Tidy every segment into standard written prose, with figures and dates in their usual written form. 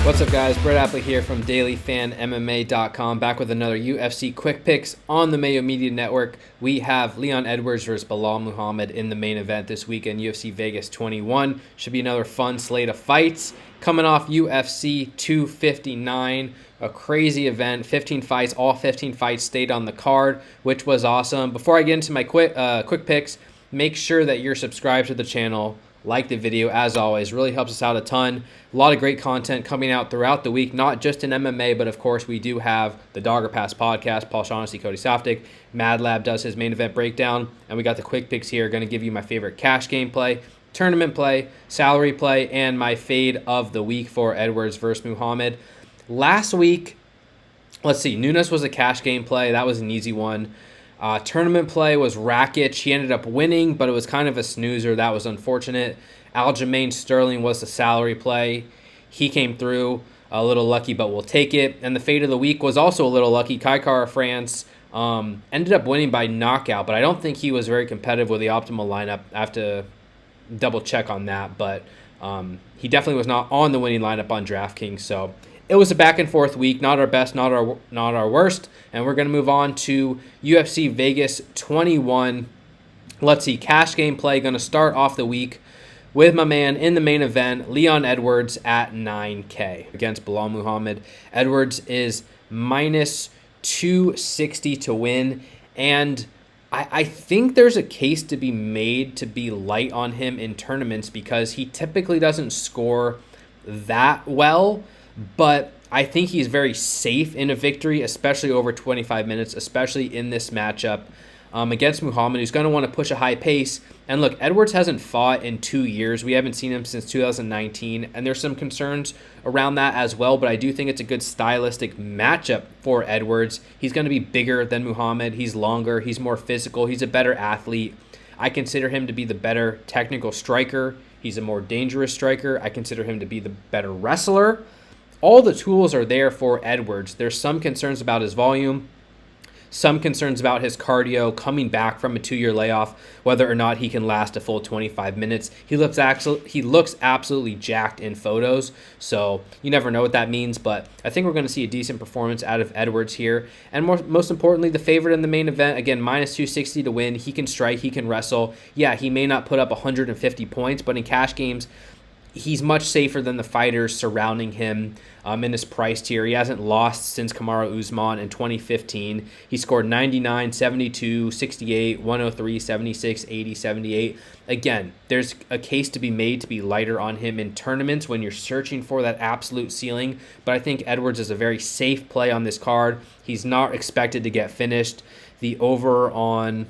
What's up, guys? Brett Appley here from dailyfanmma.com, back with another UFC Quick Picks on the Mayo Media Network. We have Leon Edwards versus Belal Muhammad in the main event this weekend, UFC Vegas 21. Should be another fun slate of fights. Coming off UFC 259, a crazy event, 15 fights, all 15 fights stayed on the card, which was awesome. Before I get into my quick picks, make sure that you're subscribed to the channel. Like the video, as always, really helps us out a ton. A lot of great content coming out throughout the week, not just in MMA, but of course we do have the Dogger Pass podcast. Paul Shaughnessy, Cody Softic, Mad Lab does his main event breakdown, and we got the quick picks here. Going to give you my favorite cash game play, tournament play, salary play, and my fade of the week for Edwards versus Muhammad. Last week, let's see, Nunes was a cash game play. That was an easy one. Tournament play was Rakic. He ended up winning, but it was kind of a snoozer. That was unfortunate. Aljamain Sterling was the salary play. He came through a little lucky, but we'll take it. And the fate of the week was also a little lucky. Kai Kara-France ended up winning by knockout, but I don't think he was very competitive with the optimal lineup. I have to double check on that, but he definitely was not on the winning lineup on DraftKings. So it was a back and forth week, not our best, not our worst, and we're going to move on to UFC Vegas 21. Let's see, cash game play, going to start off the week with my man in the main event, Leon Edwards at 9K against Belal Muhammad. Edwards is minus 260 to win, and I think there's a case to be made to be light on him in tournaments because he typically doesn't score that well. But I think he's very safe in a victory, especially over 25 minutes, especially in this matchup against Muhammad, who's going to want to push a high pace. And look, Edwards hasn't fought in 2 years. We haven't seen him since 2019, and there's some concerns around that as well, but I do think it's a good stylistic matchup for Edwards. He's going to be bigger than Muhammad. He's longer. He's more physical. He's a better athlete. I consider him to be the better technical striker. He's a more dangerous striker. I consider him to be the better wrestler. All the tools are there for Edwards. There's some concerns about his volume, some concerns about his cardio coming back from a 2-year layoff, whether or not he can last a full 25 minutes. He looks absolutely jacked in photos, so you never know what that means, but I think we're going to see a decent performance out of Edwards here. And most importantly, the favorite in the main event, again, minus 260 to win. He can strike, he can wrestle. Yeah, he may not put up 150 points, but in cash games, he's much safer than the fighters surrounding him in his price tier. He hasn't lost since Kamaru Usman in 2015. He scored 99, 72, 68, 103, 76, 80, 78. Again, there's a case to be made to be lighter on him in tournaments when you're searching for that absolute ceiling. But I think Edwards is a very safe play on this card. He's not expected to get finished. The over on,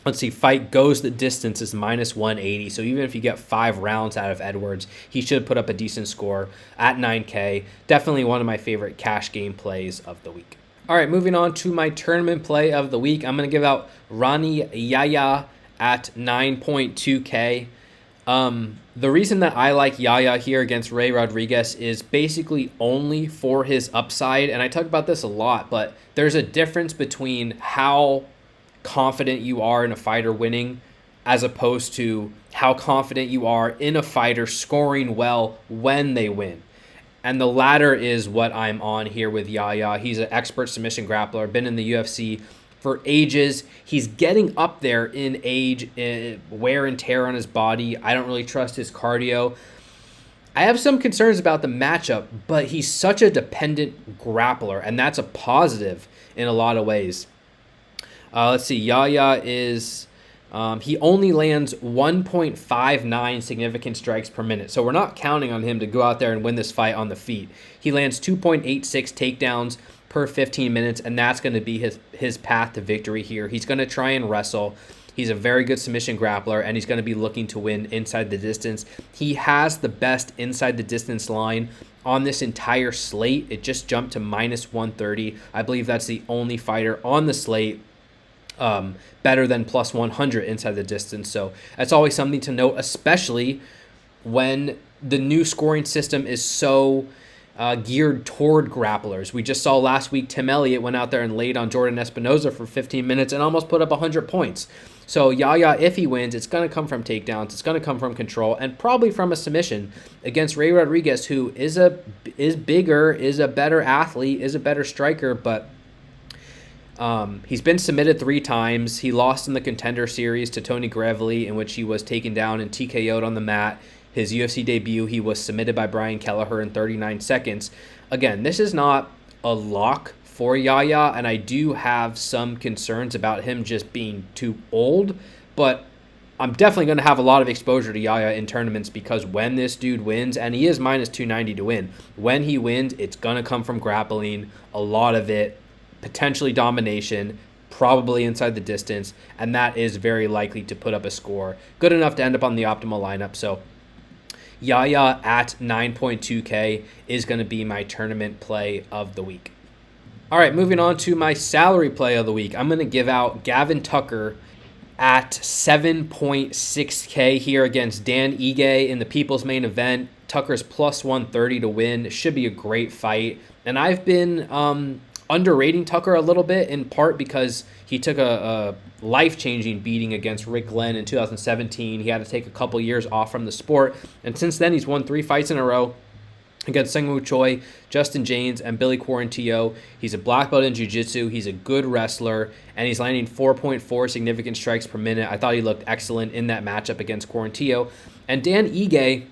let's see, fight goes the distance is minus 180. So even if you get 5 rounds out of Edwards, he should put up a decent score at 9K. Definitely one of my favorite cash game plays of the week. All right, moving on to my tournament play of the week. I'm going to give out Rani Yahya at 9.2K. The reason that I like Yahya here against Ray Rodriguez is basically only for his upside. And I talk about this a lot, but there's a difference between how confident you are in a fighter winning as opposed to how confident you are in a fighter scoring well when they win. And the latter is what I'm on here with Yahya. He's an expert submission grappler, been in the UFC for ages. He's getting up there in age, wear and tear on his body. I don't really trust his cardio. I have some concerns about the matchup, but he's such a dependent grappler, and that's a positive in a lot of ways. Let's see, Yahya is, he only lands 1.59 significant strikes per minute. So we're not counting on him to go out there and win this fight on the feet. He lands 2.86 takedowns per 15 minutes, and that's going to be his path to victory here. He's going to try and wrestle. He's a very good submission grappler, and he's going to be looking to win inside the distance. He has the best inside the distance line on this entire slate. It just jumped to minus 130. I believe that's the only fighter on the slate better than plus 100 inside the distance. So that's always something to note, especially when the new scoring system is so geared toward grapplers. We just saw last week Tim Elliott went out there and laid on Jordan Espinoza for 15 minutes and almost put up 100 points. So Yaya, if he wins, it's going to come from takedowns. It's going to come from control, and probably from a submission against Ray Rodriguez, who is bigger, is a better athlete, is a better striker, but he's been submitted 3 times. He lost in the Contender Series to Tony Gravely, in which he was taken down and TKO'd on the mat. His UFC debut, he was submitted by Brian Kelleher in 39 seconds. Again, this is not a lock for Yaya, and I do have some concerns about him just being too old, but I'm definitely going to have a lot of exposure to Yaya in tournaments, because when this dude wins, and he is minus 290 to win, when he wins, it's going to come from grappling, a lot of it, potentially domination, probably inside the distance, and that is very likely to put up a score good enough to end up on the optimal lineup. So Yaya at 9.2K is going to be my tournament play of the week. All right, moving on to my salary play of the week. I'm going to give out Gavin Tucker at 7.6K here against Dan Ige in the People's Main Event. Tucker's plus 130 to win. It should be a great fight. And I've been underrating Tucker a little bit, in part because he took a life-changing beating against Rick Glenn in 2017. He had to take a couple years off from the sport. And since then, he's won 3 fights in a row against Seungwoo Choi, Justin James, and Billy Quarantillo. He's a black belt in jiu-jitsu. He's a good wrestler, and he's landing 4.4 significant strikes per minute. I thought he looked excellent in that matchup against Quarantillo. And Dan Ige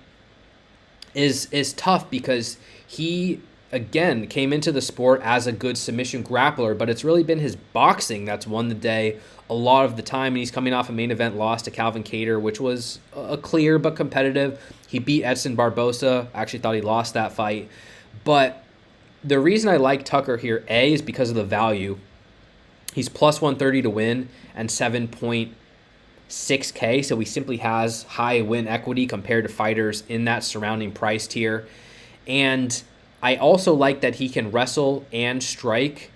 is tough because he, again, came into the sport as a good submission grappler, but it's really been his boxing that's won the day a lot of the time, and he's coming off a main event loss to Calvin Kattar, which was a clear but competitive. He beat Edson Barbosa. I actually thought he lost that fight. But the reason I like Tucker here, A, is because of the value. He's plus 130 to win and 7.6K, so he simply has high win equity compared to fighters in that surrounding price tier. And I also like that he can wrestle and strike.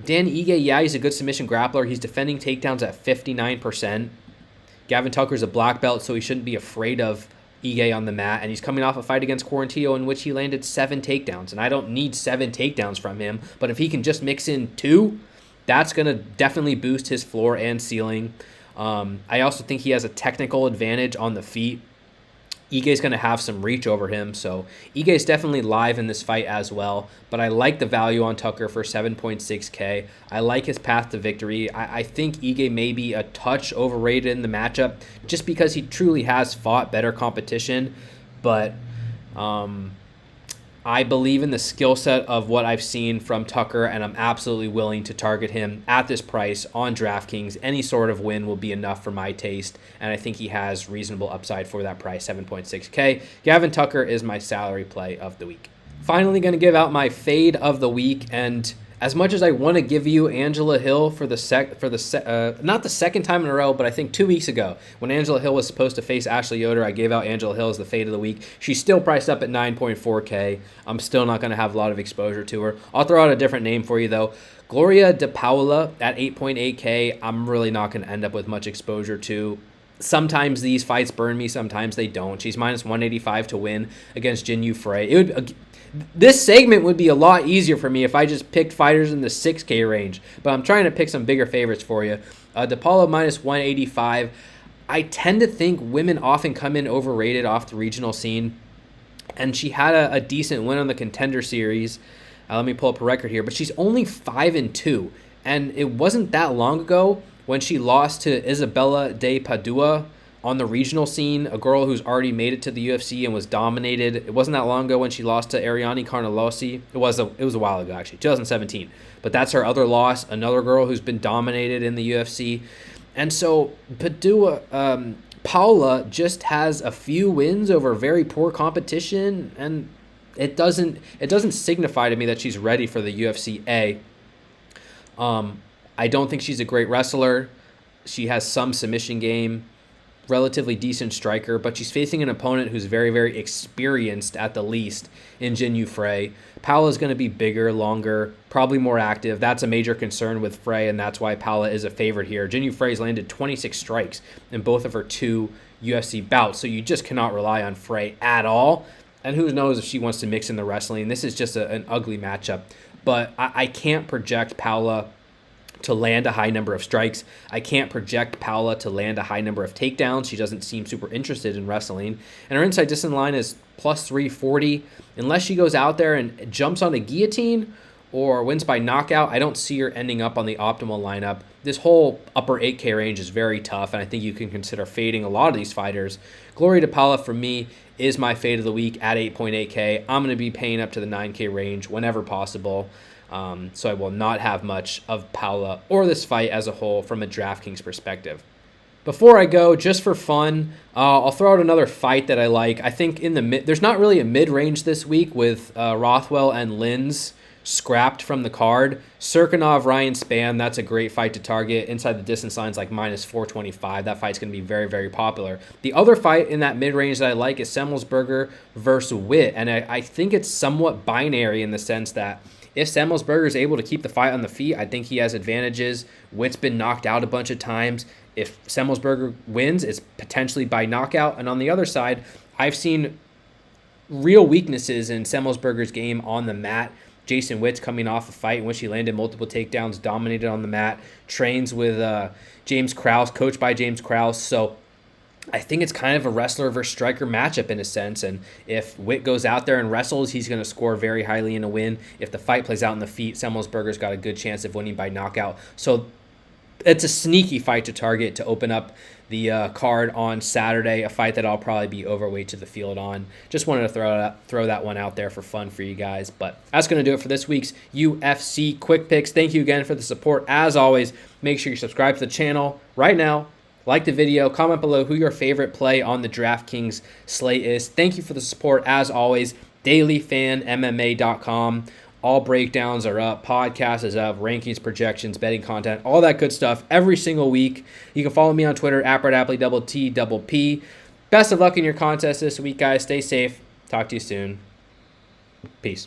Dan Ige, yeah, he's a good submission grappler. He's defending takedowns at 59%. Gavin Tucker's a black belt, so he shouldn't be afraid of Ige on the mat. And he's coming off a fight against Quarantillo in which he landed 7 takedowns. And I don't need 7 takedowns from him, but if he can just mix in 2, that's going to definitely boost his floor and ceiling. I also think he has a technical advantage on the feet. Ige's going to have some reach over him, so Ige's definitely live in this fight as well, but I like the value on Tucker for 7.6K. I like his path to victory. I think Ige may be a touch overrated in the matchup just because he truly has fought better competition, but I believe in the skill set of what I've seen from Tucker, and I'm absolutely willing to target him at this price on DraftKings. Any sort of win will be enough for my taste, and I think he has reasonable upside for that price, 7.6K. Gavin Tucker is my salary play of the week. Finally, going to give out my fade of the week, and as much as I want to give you Angela Hill for not the second time in a row, but I think 2 weeks ago when Angela Hill was supposed to face Ashley Yoder, I gave out Angela Hill as the fade of the week. She's still priced up at 9.4K. I'm still not going to have a lot of exposure to her. I'll throw out a different name for you though. Gloria De Paula at 8.8K. I'm really not going to end up with much exposure to. Sometimes these fights burn me, sometimes they don't. She's minus 185 to win against Jin Yu Frey. This segment would be a lot easier for me if I just picked fighters in the 6K range, but I'm trying to pick some bigger favorites for you. DePaula minus 185. I tend to think women often come in overrated off the regional scene, and she had a decent win on the Contender Series. Let me pull up her record here, but she's only 5-2, and it wasn't that long ago when she lost to Isabella de Padua on the regional scene, a girl who's already made it to the UFC and was dominated. It wasn't that long ago when she lost to Ariane Carnelossi. It was a while ago, actually, 2017. But that's her other loss, another girl who's been dominated in the UFC. And so Paula just has a few wins over very poor competition, and it doesn't signify to me that she's ready for the UFC A. I don't think she's a great wrestler. She has some submission game, relatively decent striker, but she's facing an opponent who's very, very experienced at the least in Jin Yu Frey. Paola's going to be bigger, longer, probably more active. That's a major concern with Frey, and that's why Paola is a favorite here. Jin Yu Frey's landed 26 strikes in both of her 2 UFC bouts, so you just cannot rely on Frey at all. And who knows if she wants to mix in the wrestling. This is just an ugly matchup. But I can't project Paola to land a high number of strikes. I can't project Paula to land a high number of takedowns. She doesn't seem super interested in wrestling. And her inside distance line is plus 340. Unless she goes out there and jumps on a guillotine or wins by knockout, I don't see her ending up on the optimal lineup. This whole upper 8K range is very tough, and I think you can consider fading a lot of these fighters. Gloria DePaula, for me, is my fade of the week at 8.8K. I'm going to be paying up to the 9K range whenever possible. So I will not have much of Paula or this fight as a whole from a DraftKings perspective. Before I go, just for fun, I'll throw out another fight that I like. I think in the there's not really a mid-range this week with Rothwell and Linz scrapped from the card. Serkinov, Ryan Spann, that's a great fight to target. Inside the distance line's like minus 425. That fight's going to be very, very popular. The other fight in that mid-range that I like is Semmelsberger versus Witt, and I think it's somewhat binary in the sense that if Semmelsberger is able to keep the fight on the feet, I think he has advantages. Witt's been knocked out a bunch of times. If Semmelsberger wins, it's potentially by knockout. And on the other side, I've seen real weaknesses in Semmelsberger's game on the mat. Jason Witt's coming off a fight in which he landed multiple takedowns, dominated on the mat, trains with James Krause, coached by James Krause. So I think it's kind of a wrestler versus striker matchup in a sense, and if Witt goes out there and wrestles, he's going to score very highly in a win. If the fight plays out in the feet, Semmelsberger's got a good chance of winning by knockout. So it's a sneaky fight to target to open up the card on Saturday, a fight that I'll probably be overweight to the field on. Just wanted to throw that one out there for fun for you guys. But that's going to do it for this week's UFC Quick Picks. Thank you again for the support. As always, make sure you subscribe to the channel right now. Like the video, comment below who your favorite play on the DraftKings slate is. Thank you for the support, as always. DailyFanMMA.com. All breakdowns are up. Podcast is up. Rankings, projections, betting content, all that good stuff every single week. You can follow me on Twitter, @Appley, @TTP. Best of luck in your contest this week, guys. Stay safe. Talk to you soon. Peace.